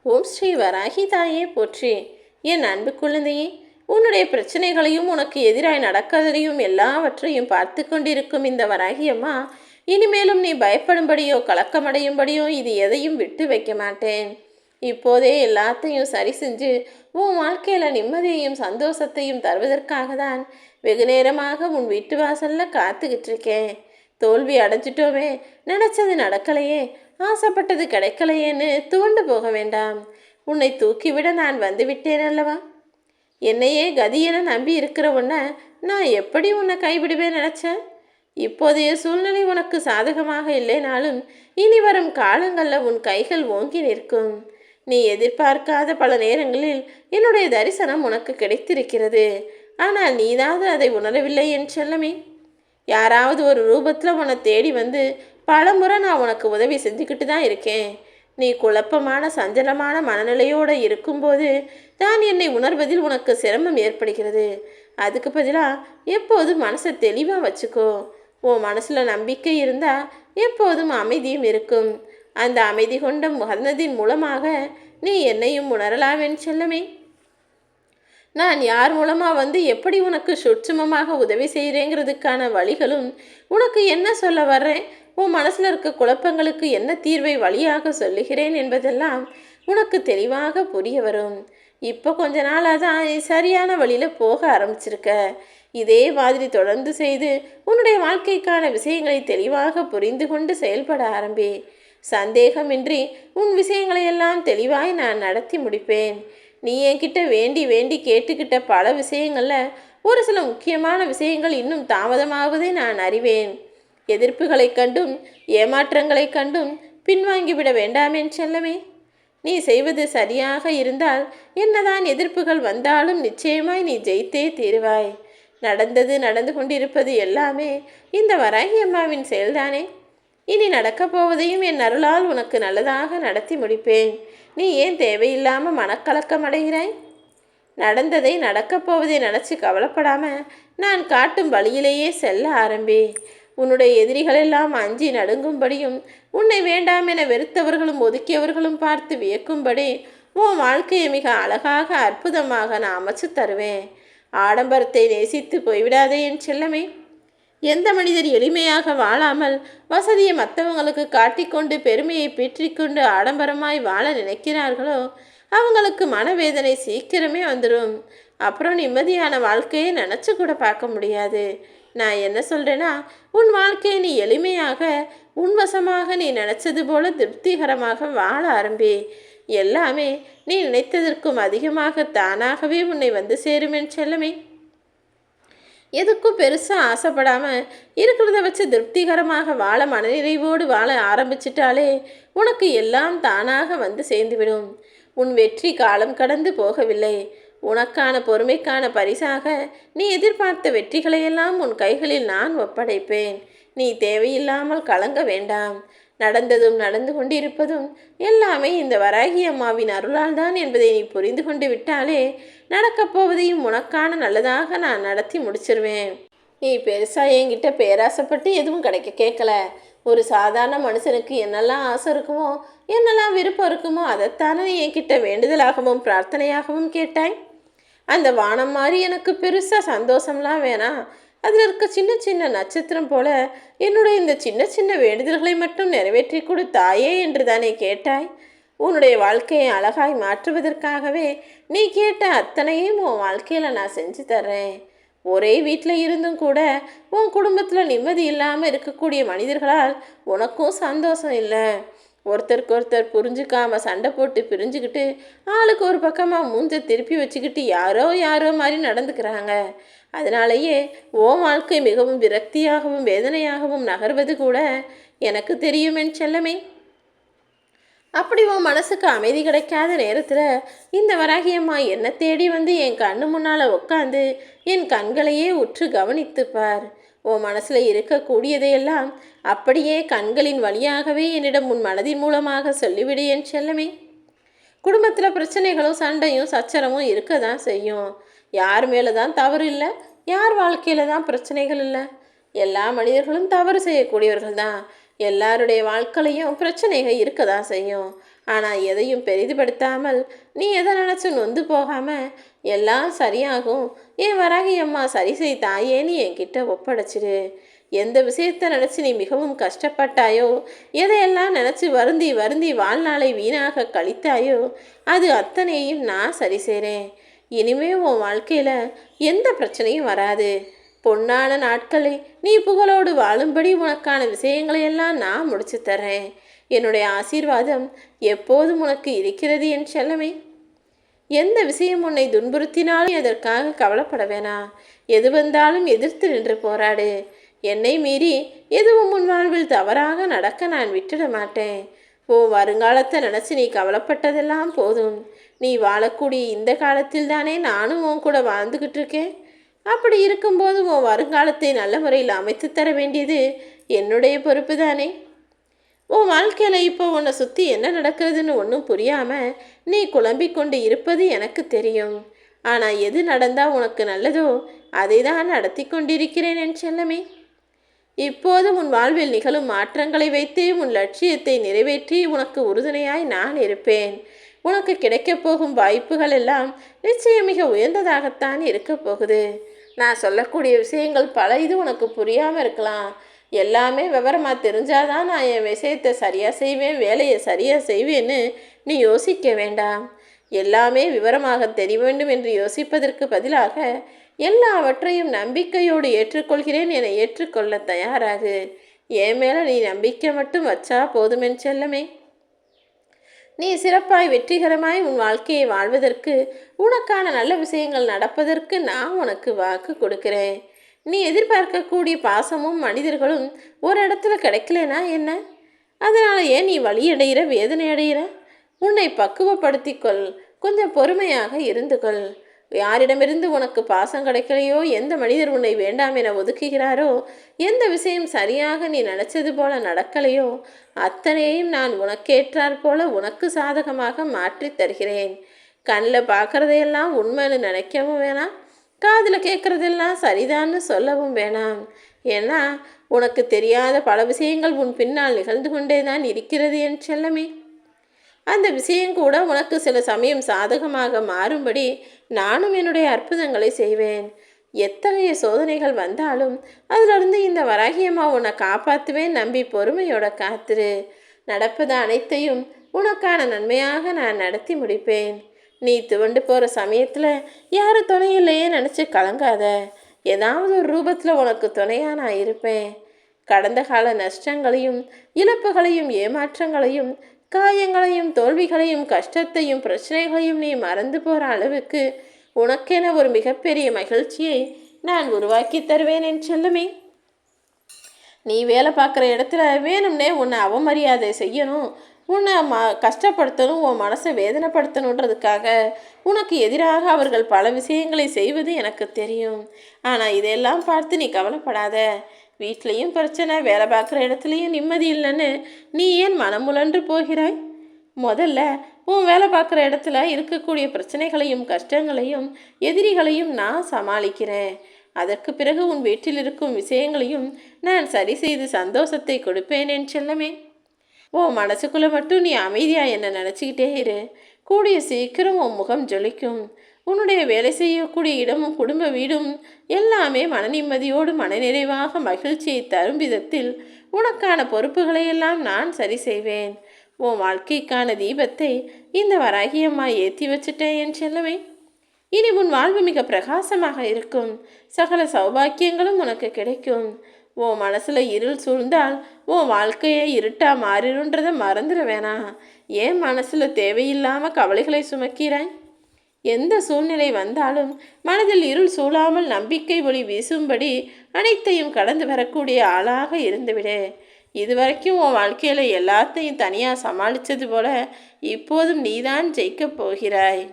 ஓம் ஸ்ரீ வராகி தாயே போற்றி. என் அன்பு குழந்தையே, உன்னுடைய பிரச்சனைகளையும் உனக்கு எதிராய் நடக்கதையும் எல்லாவற்றையும் பார்த்து கொண்டிருக்கும் இந்த வராகி அம்மா இனிமேலும் நீ பயப்படும்படியோ கலக்கமடையும்படியோ இது எதையும் விட்டு வைக்க மாட்டேன். இப்போதே எல்லாத்தையும் சரி செஞ்சு உன் வாழ்க்கையில் நிம்மதியையும் சந்தோஷத்தையும் தருவதற்காக தான் வெகு நேரமாக உன் வீட்டு வாசலில் காத்துக்கிட்டு இருக்கேன். தோல்வி அடைஞ்சிட்டோமே, நினச்சது நடக்கலையே, ஆசைப்பட்டது கிடைக்கலையேன்னு துவண்டு போக வேண்டாம். உன்னை தூக்கிவிட நான் வந்துவிட்டேன் அல்லவா? என்னையே கதியென நம்பி இருக்கிற உன்னை நான் எப்படி உன்னை கைவிடுவேன் நினச்சேன்? இப்போதைய சூழ்நிலை உனக்கு சாதகமாக இல்லைனாலும் இனி வரும் காலங்களில் உன் கைகள் ஓங்கி நிற்கும். நீ எதிர்பார்க்காத பல நேரங்களில் என்னுடைய தரிசனம் உனக்கு கிடைத்திருக்கிறது. ஆனால் நீதாவது அதை உணரவில்லை என் செல்லமே. யாராவது ஒரு ரூபத்தில் உன்னை தேடி வந்து பல முறை நான் உனக்கு உதவி செஞ்சுக்கிட்டு தான் இருக்கேன். நீ குழப்பமான சஞ்சலமான மனநிலையோடு இருக்கும்போது தான் என்னை உணர்வதில் உனக்கு சிரமம் ஏற்படுகிறது. அதுக்கு பதிலாக எப்போதும் மனசை தெளிவாக வச்சுக்கோ. உன் மனசில் நம்பிக்கை இருந்தால் எப்போதும் அமைதியும் இருக்கும். அந்த அமைதி கொண்ட முகனதின் மூலமாக நீ என்னையும் உணரலாவேன் செல்லமே. நான் யார் மூலமாக வந்து எப்படி உனக்கு சுட்சுமமாக உதவி செய்கிறேங்கிறதுக்கான வழிகளும் உனக்கு என்ன சொல்ல வர்றேன், உன் மனசில் இருக்க குழப்பங்களுக்கு என்ன தீர்வை வழியாக சொல்லுகிறேன் என்பதெல்லாம் உனக்கு தெளிவாக புரிய வரும். இப்போ கொஞ்ச நாளாக தான் நீ சரியான வழியில் போக ஆரம்பிச்சிருக்க. இதே மாதிரி தொடர்ந்து செய்து உன்னுடைய வாழ்க்கைக்கான விஷயங்களை தெளிவாக புரிந்து கொண்டு செயல்பட ஆரம்பி. சந்தேகமின்றி உன் விஷயங்களையெல்லாம் தெளிவாய் நான் நடத்தி முடிப்பேன். நீ என்கிட்ட வேண்டி வேண்டி கேட்டுக்கிட்ட பல விஷயங்களில் ஒரு சில முக்கியமான விஷயங்கள் இன்னும் தாமதமாவதை நான் அறிவேன். எதிர்ப்புகளை கண்டும் ஏமாற்றங்களை கண்டும் பின்வாங்கிவிட வேண்டாமேன் செல்லமே. நீ செய்வது சரியாக இருந்தால் என்னதான் எதிர்ப்புகள் வந்தாலும் நிச்சயமாய் நீ ஜெயித்தே தீருவாய். நடந்து கொண்டிருப்பது எல்லாமே இந்த வராகி அம்மாவின் செயல்தானே. இனி நடக்கப் போவதையும் என் அருளால் உனக்கு நல்லதாக நடத்தி முடிப்பேன். நீ ஏன் தேவையில்லாமல் மனக்கலக்கம் அடைகிறாய்? நடந்ததை நடக்கப் போவதை நினச்சி கவலைப்படாமல் நான் காட்டும் வழியிலேயே செல்ல ஆரம்பி. உன்னுடைய எதிரிகளெல்லாம் அஞ்சி நடுங்கும்படியும் உன்னை வேண்டாம் என வெறுத்தவர்களும் ஒதுக்கியவர்களும் பார்த்து வியக்கும்படி உன் வாழ்க்கையை மிக அழகாக அற்புதமாக நான் அமைச்சு தருவேன். ஆடம்பரத்தை நேசித்து போய்விடாதே என் செல்லமே. எந்த மனிதர் எளிமையாக வாழாமல் வசதியை மற்றவங்களுக்கு காட்டிக்கொண்டு பெருமையை பீற்றிக்கொண்டு ஆடம்பரமாய் வாழ நினைக்கிறார்களோ அவங்களுக்கு மனவேதனை சீக்கிரமே வந்துடும். அப்புறம் நிம்மதியான வாழ்க்கையை நினச்சி கூட பார்க்க முடியாது. நான் என்ன சொல்கிறேன்னா, உன் வாழ்க்கையை நீ எளிமையாக உன்வசமாக நீ நினச்சது போல திருப்திகரமாக வாழ ஆரம்பி. எல்லாமே நீ நினைத்ததற்கும் அதிகமாக தானாகவே உன்னை வந்து சேருமென் செல்லமே. எதுக்கும் பெருசாக ஆசைப்படாமல் இருக்கிறத வச்சு திருப்திகரமாக வாழ மனநிறைவோடு வாழ ஆரம்பிச்சிட்டாலே உனக்கு எல்லாம் தானாக வந்து சேர்ந்துவிடும். உன் வெற்றி காலம் கடந்து போகவில்லை. உனக்கான பொறுமைக்கான பரிசாக நீ எதிர்பார்த்த வெற்றிகளையெல்லாம் உன் கைகளில் நான் ஒப்படைப்பேன். நீ தேவையில்லாமல் கலங்க வேண்டாம். நடந்ததும் நடந்து கொண்டிருப்பதும் எல்லாமே இந்த வராகி அம்மாவின் அருளால் தான் என்பதை நீ புரிந்து கொண்டு விட்டாலே நடக்கப் போவதையும் உனக்கான நல்லதாக நான் நடத்தி முடிச்சிருவேன். நீ பெருசாக என்கிட்ட பேராசைப்பட்டு எதுவும் கிடைக்க கேட்கல. ஒரு சாதாரண மனுஷனுக்கு என்னெல்லாம் ஆசை இருக்குமோ என்னெல்லாம் விருப்பம் இருக்குமோ அதைத்தானே நீ என்கிட்ட வேண்டுதலாகவும் பிரார்த்தனையாகவும் கேட்டாய். அந்த வானம் மாதிரி எனக்கு பெருசாக சந்தோஷம்லாம் வேணாம். அதில் இருக்க சின்ன சின்ன நட்சத்திரம் போல என்னுடைய இந்த சின்ன சின்ன வேண்டுதல்களை மட்டும் நிறைவேற்றி கொடு தாயே என்று தானே கேட்டாய். உன்னுடைய வாழ்க்கையை அழகாய் மாற்றுவதற்காகவே நீ கேட்ட அத்தனையும் உன் வாழ்க்கையில் நான் செஞ்சு தர்றேன். ஒரே வீட்டில் இருந்தும் கூட உன் குடும்பத்தில் நிம்மதி இல்லாமல் இருக்கக்கூடிய மனிதர்களால் உனக்கும் சந்தோஷம் இல்லை. ஒருத்தருக்கு ஒருத்தர் புரிஞ்சுக்காம சண்டை போட்டு பிரிஞ்சுக்கிட்டு ஆளுக்கு ஒரு பக்கமாக மூஞ்ச திருப்பி வச்சுக்கிட்டு யாரோ மாதிரி நடந்துக்கிறாங்க. அதனாலேயே உன் வாழ்க்கை மிகவும் விரக்தியாகவும் வேதனையாகவும் நகர்வது கூட எனக்கு தெரியும் என் செல்லமே. அப்படி உன் மனசுக்கு அமைதி கிடைக்காத நேரத்தில் இந்த வராகியம்மா என்னை தேடி வந்து என் கண்ணு முன்னால் உட்காந்து என் கண்களையே உற்று கவனித்துப்பார். உன் மனசில் இருக்கக்கூடியதையெல்லாம் அப்படியே கண்களின் வழியாகவே என்னிடம் உன் மனதின் மூலமாக சொல்லிவிடு என் செல்லமே. குடும்பத்தில் பிரச்சனைகளும் சண்டையும் சச்சரவும் இருக்க தான் செய்யும். யார் மேலே தான் தவறு இல்லை, யார் வாழ்க்கையில் தான் பிரச்சனைகள் இல்லை. எல்லா மனிதர்களும் தவறு செய்யக்கூடியவர்கள் தான். எல்லாருடைய வாழ்க்கையிலையும் பிரச்சனைகள் இருக்க தான் செய்யும். ஆனால் எதையும் பெரிதுபடுத்தாமல் நீ எதை நினச்சி நொந்து போகாமல் எல்லாம் சரியாகும், என் வராகி அம்மா சரி செய் தாயேன்னு என்கிட்ட ஒப்படைச்சிடு. எந்த விஷயத்தை நினச்சி நீ மிகவும் கஷ்டப்பட்டாயோ, எதையெல்லாம் நினச்சி வருந்தி வருந்தி வாழ்நாளை வீணாக கழித்தாயோ, அது அத்தனையும் நான் சரி செய்கிறேன். இனிமே உன் வாழ்க்கையில் எந்த பிரச்சனையும் வராது. பொன்னான நாட்களை நீ புகழோடு வாழும்படி உனக்கான விஷயங்களையெல்லாம் நான் முடிச்சு தர்றேன். என்னுடைய ஆசீர்வாதம் எப்போதும் உனக்கு இருக்கிறது என் செல்லமே. எந்த விஷயம் உன்னை துன்புறுத்தினாலும் அதற்காக கவலைப்பட வேணாம். எது வந்தாலும் எதிர்த்து நின்று போராடு. என்னை மீறி எதுவும் உன் வாழ்வில் தவறாக நடக்க நான் விட்டுட மாட்டேன். வருங்காலத்தை நினச்சி நீ கவலைப்பட்டதெல்லாம் போதும். நீ வாழக்கூடிய இந்த காலத்தில் தானே நானும் உன் கூட வாழ்ந்துக்கிட்டு இருக்கேன். அப்படி இருக்கும்போது உன் வருங்காலத்தை நல்ல முறையில் அமைத்து தர வேண்டியது என்னுடைய பொறுப்பு தானே. உன் வாழ்க்கையில் இப்போ உன்னை சுற்றி என்ன நடக்கிறதுன்னு ஒன்றும் புரியாமல் நீ குழம்பிக் கொண்டு இருப்பது எனக்கு தெரியும். ஆனால் எது நடந்தால் உனக்கு நல்லதோ அதை தான் நடத்தி கொண்டிருக்கிறேன் என் செல்லமே. இப்போது உன் வாழ்வில் நிகழும் மாற்றங்களை வைத்து உன் லட்சியத்தை நிறைவேற்றி உனக்கு உறுதுணையாய் நான் இருப்பேன். உனக்கு கிடைக்கப் போகும் வாய்ப்புகள் எல்லாம் நிச்சயம் மிக உயர்ந்ததாகத்தான் இருக்க போகுது. நான் சொல்லக்கூடிய விஷயங்கள் பல இது உனக்கு புரியாமல் இருக்கலாம். எல்லாமே விவரமாக தெரிஞ்சாதான் நான் என் விஷயத்தை சரியாக செய்வேன், வேலையை சரியாக செய்வேன்னு நீ யோசிக்க வேண்டாம். எல்லாமே விவரமாக தெரிய வேண்டும் என்று யோசிப்பதற்கு பதிலாக எல்லாவற்றையும் நம்பிக்கையோடு ஏற்றுக்கொள்கிறேன் என ஏற்றுக்கொள்ள தயாராகு. என் மேலே நீ நம்பிக்கை மட்டும் வச்சா போதுமென் செல்லமே. நீ சிறப்பாய் வெற்றிகரமாய் உன் வாழ்க்கையை வாழ்வதற்கு, உனக்கான நல்ல விஷயங்கள் நடப்பதற்கு நான் உனக்கு வாக்கு கொடுக்கிறேன். நீ எதிர்பார்க்கக்கூடிய பாசமும் மனிதர்களும் ஒரு இடத்துல கிடைக்கலனா என்ன? அதனால் ஏன் நீ வலியடைகிற, வேதனை அடைகிற? உன்னை பக்குவப்படுத்திக்கொள். கொஞ்சம் பொறுமையாக இருந்து கொள். யாரிடமிருந்து உனக்கு பாசம் கிடைக்கலையோ, எந்த மனிதர் உன்னை வேண்டாம் என ஒதுக்குகிறாரோ, எந்த விஷயம் சரியாக நீ நினச்சது போல நடக்கலையோ, அத்தனையும் நான் உனக்கேற்றாற் போல உனக்கு சாதகமாக மாற்றி தருகிறேன். கண்ணில் பார்க்குறதையெல்லாம் உண்மைன்னு நினைக்கவும் வேணாம், காதில் கேட்குறதெல்லாம் சரிதான்னு சொல்லவும் வேணாம். ஏன்னா உனக்கு தெரியாத பல விஷயங்கள் உன் பின்னால் நிகழ்ந்து கொண்டே தான் இருக்கிறது என் செல்லமே. அந்த விஷயம் கூட உனக்கு சில சமயம் சாதகமாக மாறும்படி நானும் என்னுடைய அற்புதங்களை செய்வேன். எத்தகைய சோதனைகள் வந்தாலும் அதிலிருந்து இந்த வராகியம்மா உன்னை காப்பாற்றுவேன். நம்பி பொறுமையோட காத்துரு. நடப்பது அனைத்தையும் உனக்கான நன்மையாக நான் நடத்தி முடிப்பேன். நீ துவண்டு போகிற சமயத்தில் யாரும் துணையில்லையே நினச்சி கலங்காத. ஏதாவது ஒரு ரூபத்தில் உனக்கு துணையாக நான் இருப்பேன். கடந்த கால நஷ்டங்களையும் இழப்புகளையும் ஏமாற்றங்களையும் காயங்களையும் தோல்விகளையும் கஷ்டத்தையும் பிரச்சனைகளையும் நீ மறந்து போகிற அளவுக்கு உனக்கென ஒரு மிகப்பெரிய மகிழ்ச்சியை நான் உருவாக்கி தருவேன் என் செல்லமே. நீ வேலை பார்க்குற இடத்துல வேணும்னே உன்னை அவமரியாதை செய்யணும், உன்னை கஷ்டப்படுத்தணும், உன் மனசை வேதனைப்படுத்தணுன்றதுக்காக உனக்கு எதிராக அவர்கள் பல விஷயங்களை செய்வது எனக்கு தெரியும். ஆனால் இதையெல்லாம் பார்த்து நீ கவலைப்படாத. வீட்லேயும் பிரச்சனை, வேலை பார்க்குற இடத்துலையும் நிம்மதி இல்லைன்னு நீ ஏன் மனமுழன்று போகிறாய்? முதல்ல உன் வேலை பார்க்குற இடத்துல இருக்கக்கூடிய பிரச்சனைகளையும் கஷ்டங்களையும் எதிரிகளையும் நான் சமாளிக்கிறேன். அதற்கு பிறகு உன் வீட்டில் இருக்கும் விஷயங்களையும் நான் சரி செய்து சந்தோஷத்தை கொடுப்பேன் என் செல்லமே. உன் மனசுக்குள்ளே மட்டும் நீ அமைதியாக என்ன நினச்சிக்கிட்டே இரு. கூடிய சீக்கிரம் உன் முகம் ஜொலிக்கும். உன்னுடைய வேலை செய்யக்கூடிய இடமும் குடும்ப வீடும் எல்லாமே மன நிம்மதியோடு மனநிறைவாக மகிழ்ச்சியை தரும் விதத்தில் உனக்கான பொறுப்புகளையெல்லாம் நான் சரி செய்வேன். உன் வாழ்க்கைக்கான தீபத்தை இந்த வராகியம்மா ஏற்றி வச்சுட்டேன் என் செல்லமே. இனி உன் வாழ்வு மிக பிரகாசமாக இருக்கும். சகல சௌபாக்கியங்களும் உனக்கு கிடைக்கும். உன் மனசில் இருள் சூழ்ந்தால் உன் வாழ்க்கையை இருட்டா மாறிடுன்றதை மறந்துட வேணாம். ஏன் மனசில் தேவையில்லாமல் கவலைகளை சுமக்கிறாய்? எந்த சூழ்நிலை வந்தாலும் மனதில் இருள் சூழாமல் நம்பிக்கை ஒளி வீசும்படி அனைத்தையும் கடந்து வரக்கூடிய ஆளாக இருந்துவிடு. இதுவரைக்கும் உன் வாழ்க்கையில் எல்லாத்தையும் தனியாக சமாளித்தது போல இப்போதும் நீதான் ஜெயிக்கப் போகிறாய்.